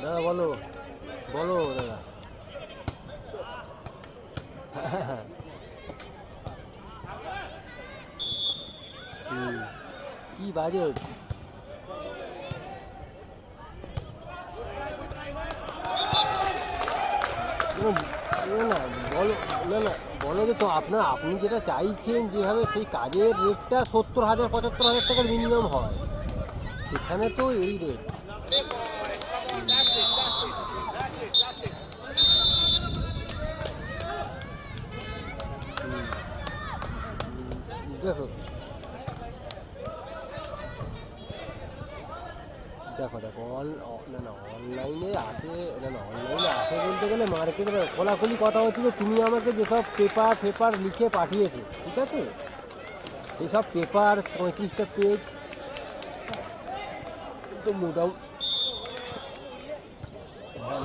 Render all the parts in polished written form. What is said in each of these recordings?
দাদা বলো বলো দাদা। কি বাজে বলো না না বলো যে তো আপনি যেটা চাইছেন যেভাবে সেই কাজের রেটটা 70,000 75,000 টাকার মিনিমাম হয়, সেখানে তো এই রেট। দেখো দেখো দেখো না অনলাইনে আসে, অনলাইনে আসে বলতে গেলে মার্কেটে খোলাখুলি কথা হচ্ছে যে তুমি আমাকে যেসব পেপার লিখে পাঠিয়েছো, ঠিক আছে, এইসব পেপার 35টা পেজ তো মোটামুটি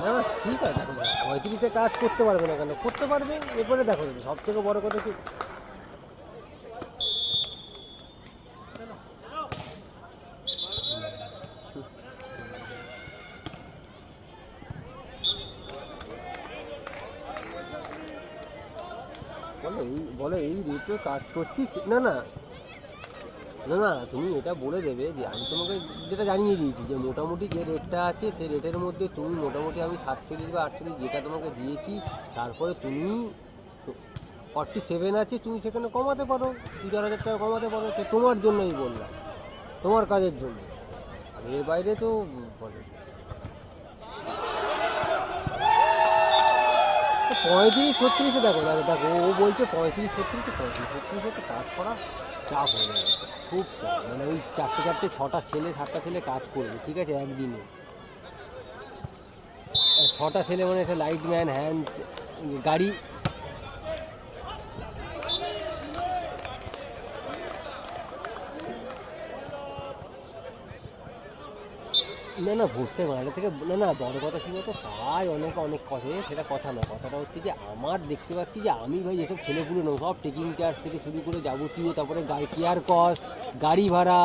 না ঠিক আছে, 35-এ কাজ করতে পারবে না কেন, করতে পারবে। এরপরে দেখো সব থেকে বড় কথা কি, বলো এই রেটে কাজ করছিস, না না না না, তুমি এটা বলে দেবে যে আমি তোমাকে যেটা জানিয়ে দিয়েছি যে মোটামুটি যে রেটটা আছে সেই রেটের মধ্যে তুমি মোটামুটি আমি 47 বা 48 যেটা তোমাকে দিয়েছি, তারপরে তুমি 47 আছে, তুমি সেখানে কমাতে পারো, 2-4 হাজার টাকা কমাতে পারো, তো তোমার জন্যই বললাম, তোমার কাজের জন্য। আর এর বাইরে তো বলে 35-36-এ দেখো, দেখো ও বলছে 35-36, 35-36 তো কাজ করা চাপ হয়ে যাবে, খুব চাপ, মানে ওই 4টে 6টা ছেলে 7টা ছেলে কাজ করবে, ঠিক আছে, একদিনে 6টা ছেলে, মানে সে লাইটম্যান হ্যান্ড গাড়ি। না না, ভরতে বাইরে থেকে না না, বড় কথা কী বলতো, তাই অনেকে অনেক কথা, সেটা কথা না, কথাটা হচ্ছে যে আমার দেখতে পাচ্ছি যে আমি ভাই যেসব ছেলেপুলে নেবো সব টেকিং চার্জ থেকে শুরু করে যাবতীয়, তারপরে গাড়ি কেয়ার কস্ট, গাড়ি ভাড়া,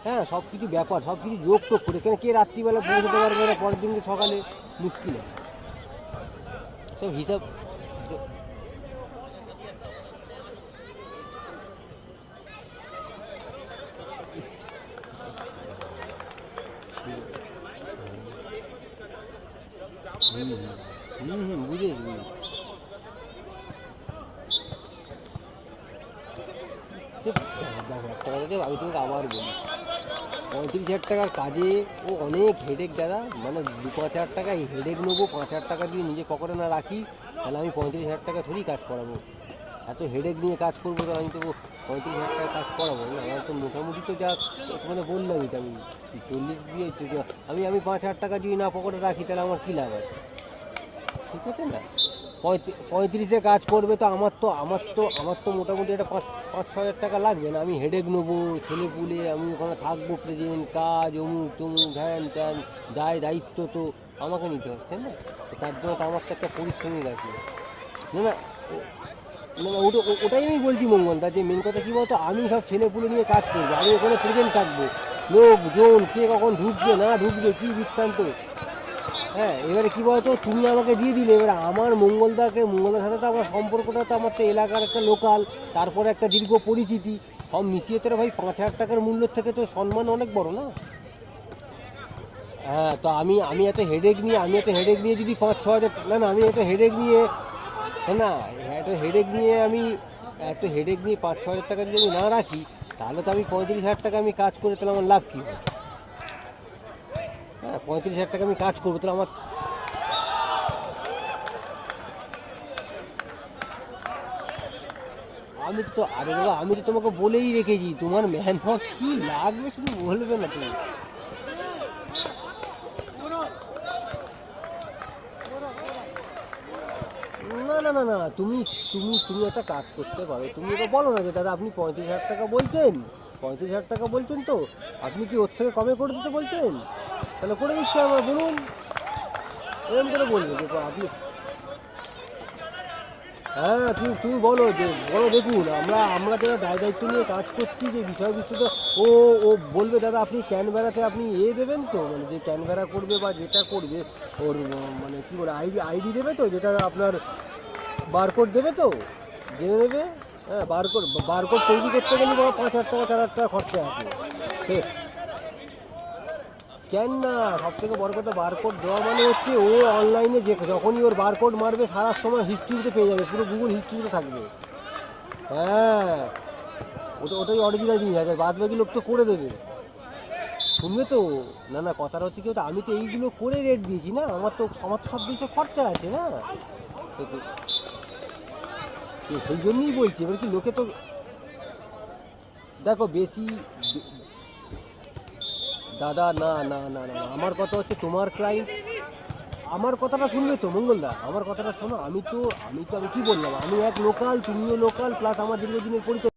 হ্যাঁ সব কিছু ব্যাপার, সব কিছু যোগ টোগ করে, কেন কে রাত্রিবেলা পৌঁছতে পারবে না পরের দিনকে সকালে, মুশকিল আছে সব হিসাব। হুম হুম হুম, বুঝেছি। সে দেখো একটা কথা, যে আমি তোমাকে আবার বলি, 35,000 টাকার কাজে ও অনেক হেডেক দাদা, মানে 2-5 হাজার টাকা এই হেডেক নেবো, 5 হাজার টাকা দিয়ে নিজে পকেটে না রাখি, তাহলে আমি 35,000 টাকা থোড়ি কাজ করাবো, এত হেডেক নিয়ে কাজ করবো, তো আমি তো 35,000 টাকা কাজ করাবো না, আমার তো মোটামুটি তো যা তোমাদের বললামই তো, আমি 40 দিয়ে আমি আমি 5 হাজার টাকা যদি না পকেটে রাখি, তাহলে আমার কী লাভ আছে, ঠিক আছে না? 35-এ কাজ করবে, তো আমার তো মোটামুটি একটা 5-6 হাজার টাকা লাগবে না, আমি হেডেক নেবো, ছেলে পুলে, আমি ওখানে থাকবো, প্রেজেন্ট কাজ অমুক তমুক হ্যান ত্যান, দায়িত্ব তো আমাকে নিতে হচ্ছে না, তো তার জন্য তো আমার তো একটা পরিশ্রমিক আছে। না না না না, ওটাই আমি বলছি মঙ্গলদা, যে মেন কথা কী বলতো, আমি সব ছেলেপুলে নিয়ে কাজ করবো, আমি ওখানে প্রেজেন্ট থাকবো, লোকজন কে কখন ঢুকবে না ঢুকবে কী বৃত্তান্ত, হ্যাঁ এবারে কী বলতো, তুমি আমাকে দিয়ে দিলে, এবারে আমার মঙ্গলদার সাথে তো আমার সম্পর্কটা, তো আমার তো এলাকার একটা লোকাল, তারপরে একটা দীর্ঘ পরিচিতি, সব মিশিয়ে তো ভাই 5 হাজার টাকার মূল্যের থেকে তো সম্মান অনেক বড় না। হ্যাঁ, তো আমি এত হেডেক নিয়ে যদি 5-6 হাজার, না না, আমি এত হেডেক নিয়ে, হ্যাঁ না, এত হেডেক নিয়ে 5-6 হাজার টাকা যদি আমি না রাখি, তাহলে তো আমি 35,000 টাকা আমি কাজ করে, তাহলে আমার লাভ কী হবে? হ্যাঁ, 35,000 টাকা আমি কাজ করবো, তাহলে আমার, আরে দাদা, আমি তো তোমাকে বলেই রেখেছি, তোমার ম্যান পাওয়ার কী লাগবে শুধু বলবে না তুমি। না না না না, তুমি একটা কাজ করতে পারো, তুমি ওকে বলো না যে দাদা আপনি 35,000 টাকা বলছেন, 35,000 টাকা বলছেন, তো আপনি কি ওর থেকে কমে করে দিতে বলছেন, তাহলে করে দিচ্ছি আমার, বলুন, এরকম করে বলবে যে আপনি, হ্যাঁ তুমি বলো যে, বলো দেখুন আমরা যারা দায়িত্ব নিয়ে কাজ করছি, যে বিষয়বস্তুটা, ও ও বলবে দাদা আপনি ক্যানভেরাতে আপনি দেবেন তো, মানে যে ক্যানভেরা করবে বা যেটা করবে, ওর মানে কী বলে, আইডি দেবে তো, যেটা আপনার বারকোড দেবে তো, জেনে নেবে। হ্যাঁ, বারকোড তৈরি করতে গেলে বাবা 5,000 টাকা 4,000 টাকা খরচা আছে, ঠিক, স্ক্যান না, সব থেকে বড় কথা বারকোড দেওয়া মানে হচ্ছে, ও অনলাইনে যে যখনই ওর বারকোড মারবে, সারা সময় হিস্ট্রিতে পেয়ে যাবে, পুরো গুগল হিস্ট্রিতে থাকবে। হ্যাঁ, ওটাই অরিজিনাল জিনিস আছে, বাদ বাকি লোক তো করে দেবে, শুনবে তো। না না, কথাটা হচ্ছে কি, আমি তো এইগুলো করে রেট দিয়েছি না, আমার তো সব কিছু খরচা আছে না, তো সেই জন্যই বলছি, এবার কি লোকে তো, দেখো বেশি, দাদা না না না না না, আমার কথা হচ্ছে তোমার ক্লায়েন্ট, আমার কথাটা শুনবে তো মঙ্গলদা, আমার কথাটা শোনো, আমি কি বললাম, আমি এক লোকাল, তুমিও লোকাল, প্লাস আমার দীর্ঘদিনের পরিচয়।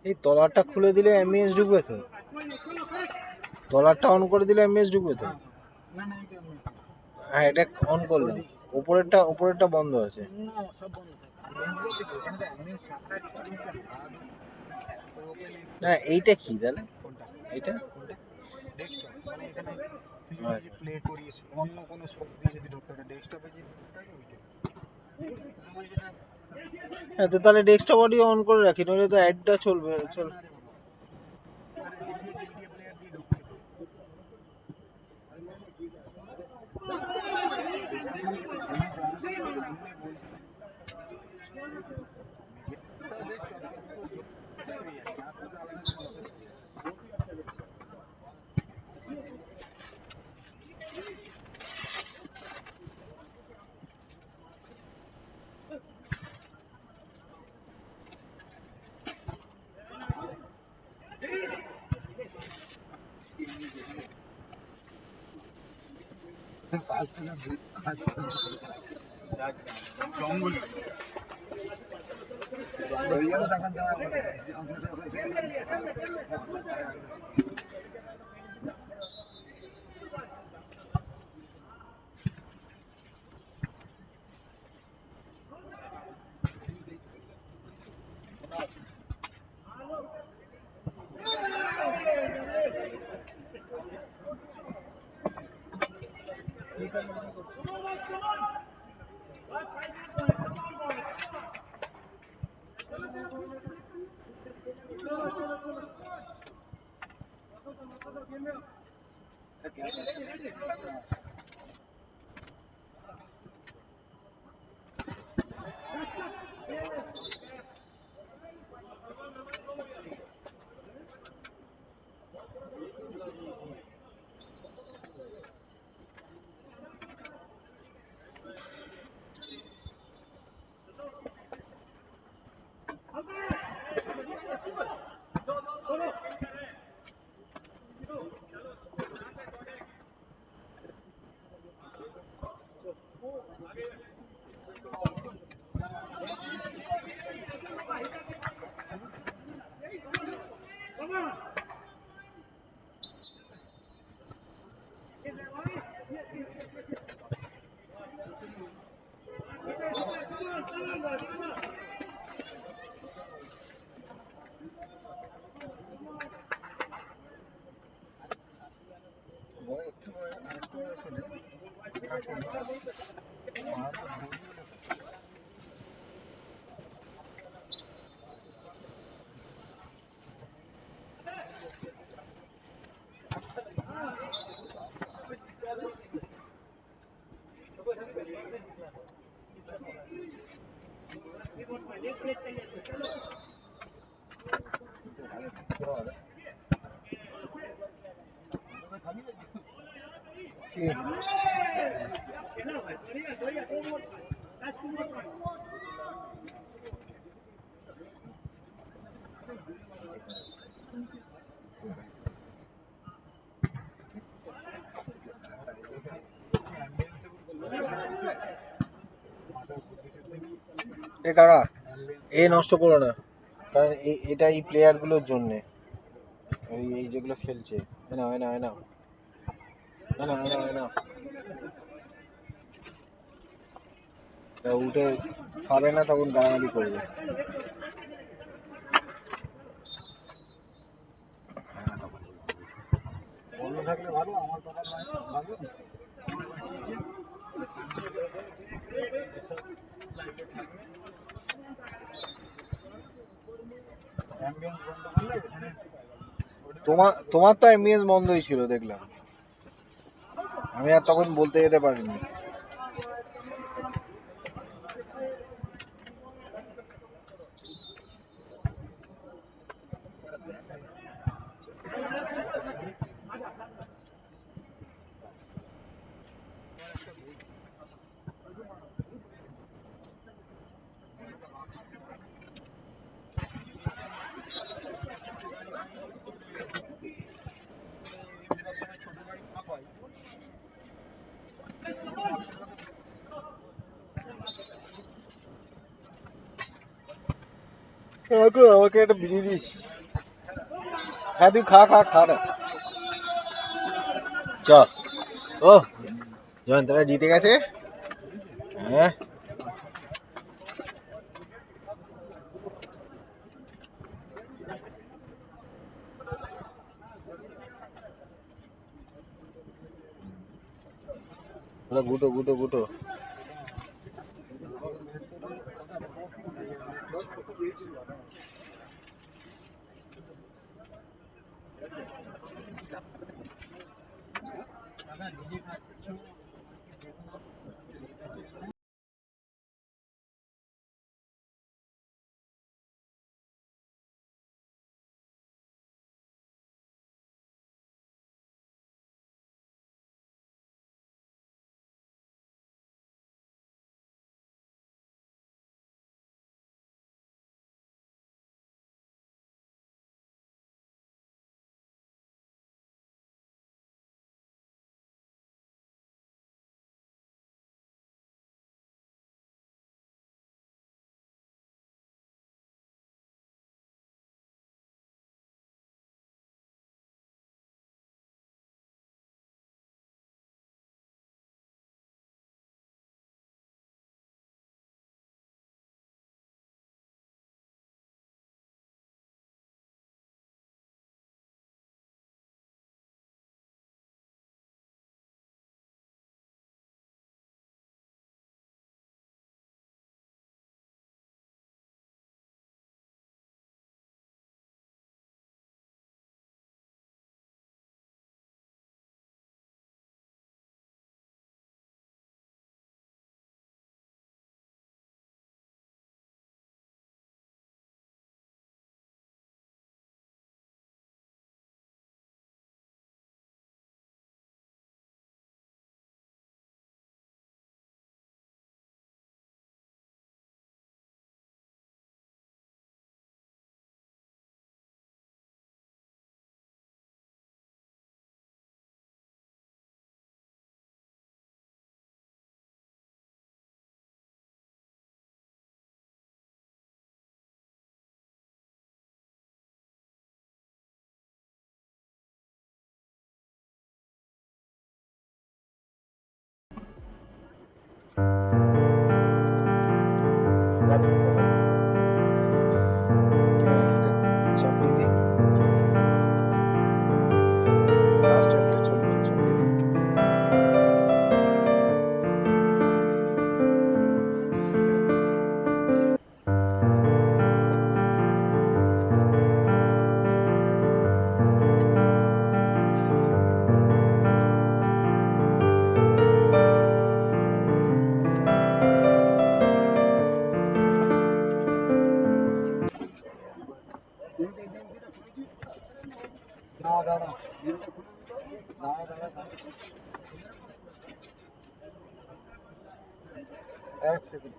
এই তলারটা খুলে দিলে অ্যাম্বিয়েন্স ঢুকবে তো? তলারটা অন করে দিলে অ্যাম্বিয়েন্স ঢুকবে তো? হ্যাঁ, এটা অন করলাম। উপরেরটা বন্ধ আছে। না, এইটা কি তাহলে? এটা প্লে করিস অন্য কোনো শব্দ দিয়ে যদি ঢোকে, ওটা ডেস্কটপে যে থাকে ওইটা। হ্যাঁ, তো তাহলে ডেস্কটপ অডিও অন করে রাখি, নইলে তো অ্যাডটা চলবে। এ কাকা, এ নষ্ট করো না, কারণ এটা এই প্লেয়ার গুলোর জন্যে, এই যেগুলো খেলছে। এনাও এনাও এনাও এনাও এনাও এনাও, উঠে পাবে না তখন গালাগালি করবে। বন্ধ থাকলে ভালো, আমার কথা ভালো। তোমার তো এমবিএস বন্ধই ছিল দেখলাম, আমি আর তখন বলতে যেতে পারিনি। আমাকে একটা বিরিয়ে দিস। হ্যাঁ তুই খা খা খা না। চ। ও জয়ন্তরা জিতে গেছে। হ্যাঁ ওরা গুটো গুটো গুটো। চাপিয়ে দিই। লাস্ট একটা চলবে চাপিয়ে দিই। দাঁড়া দাঁড়া দাঁড়া দাঁড়া দাঁড়া। এক সেকেন্ড।